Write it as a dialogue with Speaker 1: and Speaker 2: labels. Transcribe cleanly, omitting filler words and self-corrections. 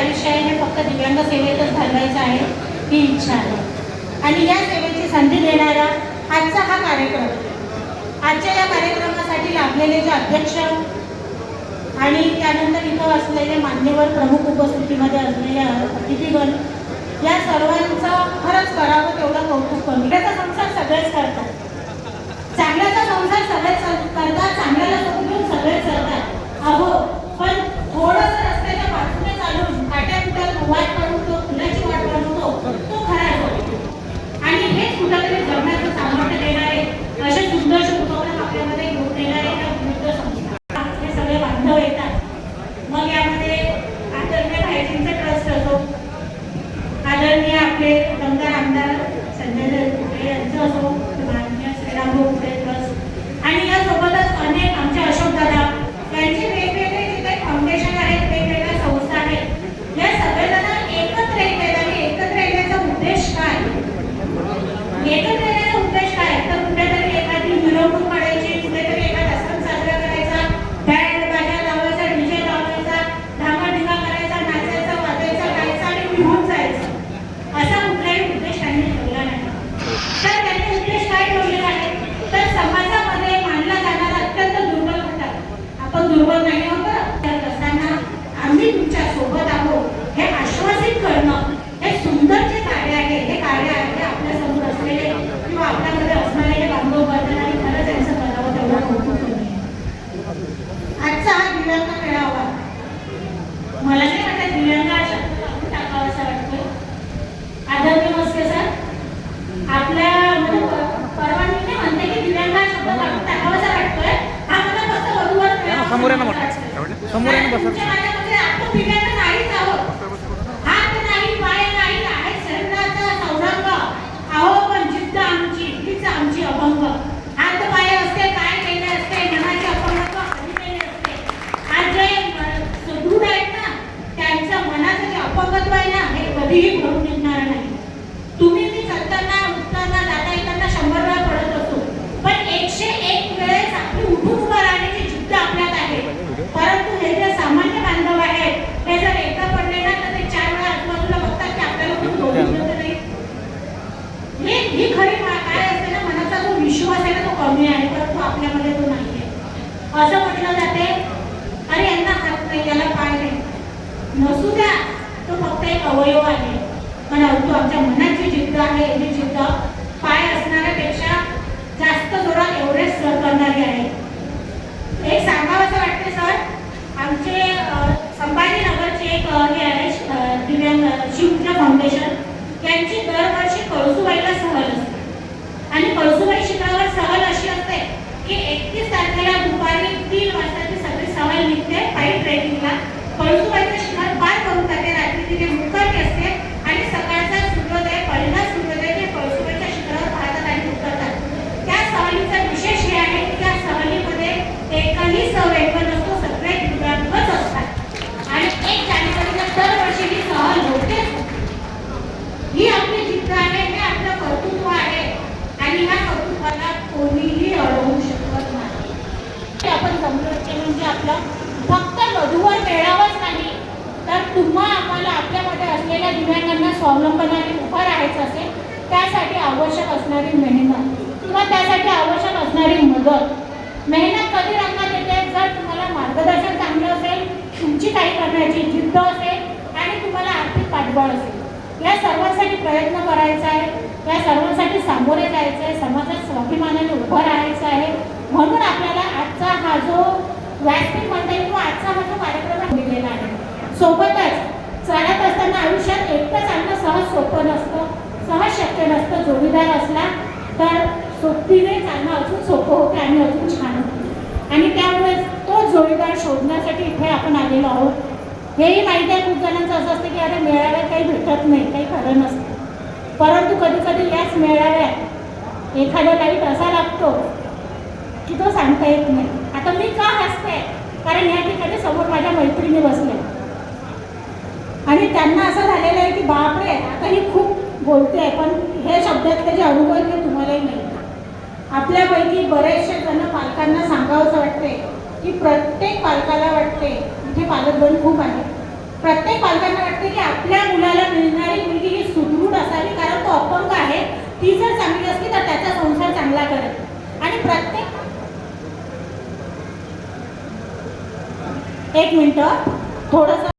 Speaker 1: आयुष्य आहे हे फक्त दिव्यांग सेवेतच घालवायचं आहे ही इच्छा आहे. आणि या सेवेची संधी देणारा आजचा हा कार्यक्रम, आजच्या या कार्यक्रमासाठी लाभलेले जे अध्यक्ष आणि त्यानंतर इथं असलेले मान्यवर प्रमुख उपस्थितीमध्ये असलेले अतिथीगण, या सर्वांचं खरंच करावं तेवढं कौतुक करून. त्याचा संसार सगळेच करतात, चांगल्याचा संसार सगळेच करतात, चांगल्याला सोडून सगळेच करतात. अहो पण थोडंसं रस्त्याच्या बाजूने चालून काट्याकुट्यात वाट काढून तो फुलाची वाट बनवतो, तो खरा आहे. आणि हेच कुठंतरी जगण्याचं सामर्थ्य देणारे असे सुंदरसे उपक्रम आपल्यामध्ये घेऊन येणारे विविध संस्था, हे सगळे बांधव येतात. मग यामध्ये आदरणीय भाईजींचे ट्रस्ट असो, आदरणीय आपले दमदार आमदार संजय कुटे यांचं असो, माननीय श्रीराम कुटे ट्रस्ट, आणि यासोबतच अनेक आमचे अशोक दादा यांचे वेगवेगळे जे काही फाउंडेशन आहेत, वेगवेगळ्या संस्था आहेत, या सगळेजण एकत्र येतात. आणि एकत्र येण्याचा उद्देश काय? एकत्र येण्याचा उद्देश काय? तर कुठेतरी एखादी मिरवणूक काढायची, कुठेतरी एखादा सण साजरा करायचा, बँड बाजा लावायचा, डीजे लावायचा, धांगडधिंगा करायचा, नाचायचा, वाजायचा, गायचा आणि निघून जायचं, असा कुठलाही उद्देश त्यांनी ठेवला नाही. तर त्यांनी उद्देश काय ठेवलेला आहे? तर समाजामध्ये मानला जाणारा अत्यंत दुर्बल घटक, आपण दुर्बल नाही आहोत, तर असताना आम्ही तुमच्या सोबत आहोत हे आश्वासित करणं, हे सुंदर जे कार्य आहे, हे कार्य आहे आपल्या समोर असलेले किंवा आपल्यामध्ये असणारे हे बांधव वर्धन, आणि खरंच यांचं करावं तेवढं कौतुक करून. आजचा हा दिव्यांग मेळावा मला नाही वाटत दिव्यांग हा शब्द काढून टाकावा असं वाटतं. आदरणीय मस्के सर, आपल्या परवानगीने म्हणते की दिव्यांग हा शब्द काढून टाकावा असं वाटतोय. हा मला फक्त वधूवर
Speaker 2: समोर आहे ना, समोर आहे ना, बस
Speaker 1: आपण दिव्यांग नाहीच आहोत, हात नाही, पाय नाही, आहे शरीराचा सौरंग, अहो पण जिद्द आमची, हीच आमची अभंग. हात पाय असते, काय केले असते, मनाची अपंगत्व कधी केले असते. आज जे सुदृढ आहेत ना, त्यांचं मनाचं जे अपंगत्व आहे ना, हे कधीही भरून निघणार नाही. तुम्ही मी चलताना, उठताना, जाता येताना 100 वेळा पडत असतो, पण 101 वेळेस आपली उठून उभं राहण्याची जिद्द आपल्यात आहे. परंतु हे जे सामान्य बांधव आहेत, हे जर एकदा पडले ना तर ते 4 वेळा आजूबाजूला बघतात की आपल्याला कोणी बोलू नाही. ही खरी काय असते ना, मनाचा जो विश्वास आहे ना तो कमी आहे, परंतु आपल्यामध्ये तो नाही आहे. असं म्हटलं जाते, अरे यांना हात नाही, याला पाय नाही, नसू द्या, तो फक्त एक अवयव आहे. परंतु आमच्या मनाची जिद्द आहे, ही जिद्द पाय असणाऱ्यापेक्षा जास्त जोरात एवढेच सर करणारी आहे. एक सांगावंसं वाटते सर, आमचे संभाजीनगरचे एक हे आहे दिव्यांग शिवपूजा फाउंडेशन, यांची दरवर्षी कळसुबाईला सहल असते. आणि कळसुबाई शिखरावर सहल अशी असते की 31 तारखेला दुपारी 3 वाजता ती सगळी सहल निघते पायी ट्रेकिंगला. कळसुबाईचं शिखर पार करून जाते, रात्री तिथे मुक्कामी असते आणि सकाळचा सूर्योदय, पहिला सूर्योदय ते कळसुबाईच्या शिखरावर पाहतात आणि उतरतात. त्या सहलीचा विशेष हे आहे की त्या सहलीमध्ये एकही सहवेगन नसतो, सगळे दिव्यांगच असतात. आणि 1 जानेवारीला दरवर्षी ही सहल होतेच. ही आपली जिद्द आहे, हे आपलं कर्तृत्व आहे आणि ह्या कर्तृत्वाला कोणीही अडवू शकत नाही. आपण जमलो म्हणजे आपलं फक्त वधूवर मिळावंच नाही, तर तुम्हा आम्हाला आपल्यामध्ये असलेल्या दिव्यांगांना स्वावलंबनाने उभं राहायचं असेल, त्यासाठी आवश्यक असणारी मेहनत किंवा त्यासाठी आवश्यक असणारी मदत. मेहनत कधी रंगात येते? जर तुम्हाला मार्गदर्शन चांगलं असेल, तुमची काही करण्याची जिद्द असेल आणि तुम्हाला आर्थिक पाठबळ असेल. या सर्वांसाठी प्रयत्न करायचा आहे, या सर्वांसाठी सामोरे जायचं आहे, समाजात स्वाभिमानाने उभं राहायचं आहे. म्हणून आपल्याला आजचा हा जो व्यासपीठ म्हणता येईल किंवा आजचा हा जो कार्यक्रम दिलेला आहे. सोबतच चालत असताना आयुष्यात एकटं चालणं सहज सोपं नसतं, सहज शक्य नसतं. जोडीदार असला तर सोबतीने चालणं अजून सोपं होतं आणि अजून छान होतं. आणि त्यामुळे तो जोडीदार शोधण्यासाठी इथे आपण आलेलो आहोत. हेही माहिती आहे खूप जणांचं असं असतं की अरे मेळाव्यात काही भेटत नाही, काही खरं नसतं. परंतु कधी कधी याच मेळाव्यात एखादा लाईट असा लागतो की तो सांगता येत नाही. आता मी का हसते? कारण या ठिकाणी समोर माझ्या मैत्रिणी बसल्या आणि त्यांना असं झालेलं आहे की बापरे, आता ही खूप बोलते आहे, पण हे शब्दातले जे अनुभव आहेत ते तुम्हालाही नाही. आपल्यापैकी बरेचसे जण पालकांना सांगावंसं वाटते की प्रत्येक पालकाला वाटते, इथे पालकगण खूप आहे, प्रत्येक पालकांना वाटते एक मिनिट थोडंसं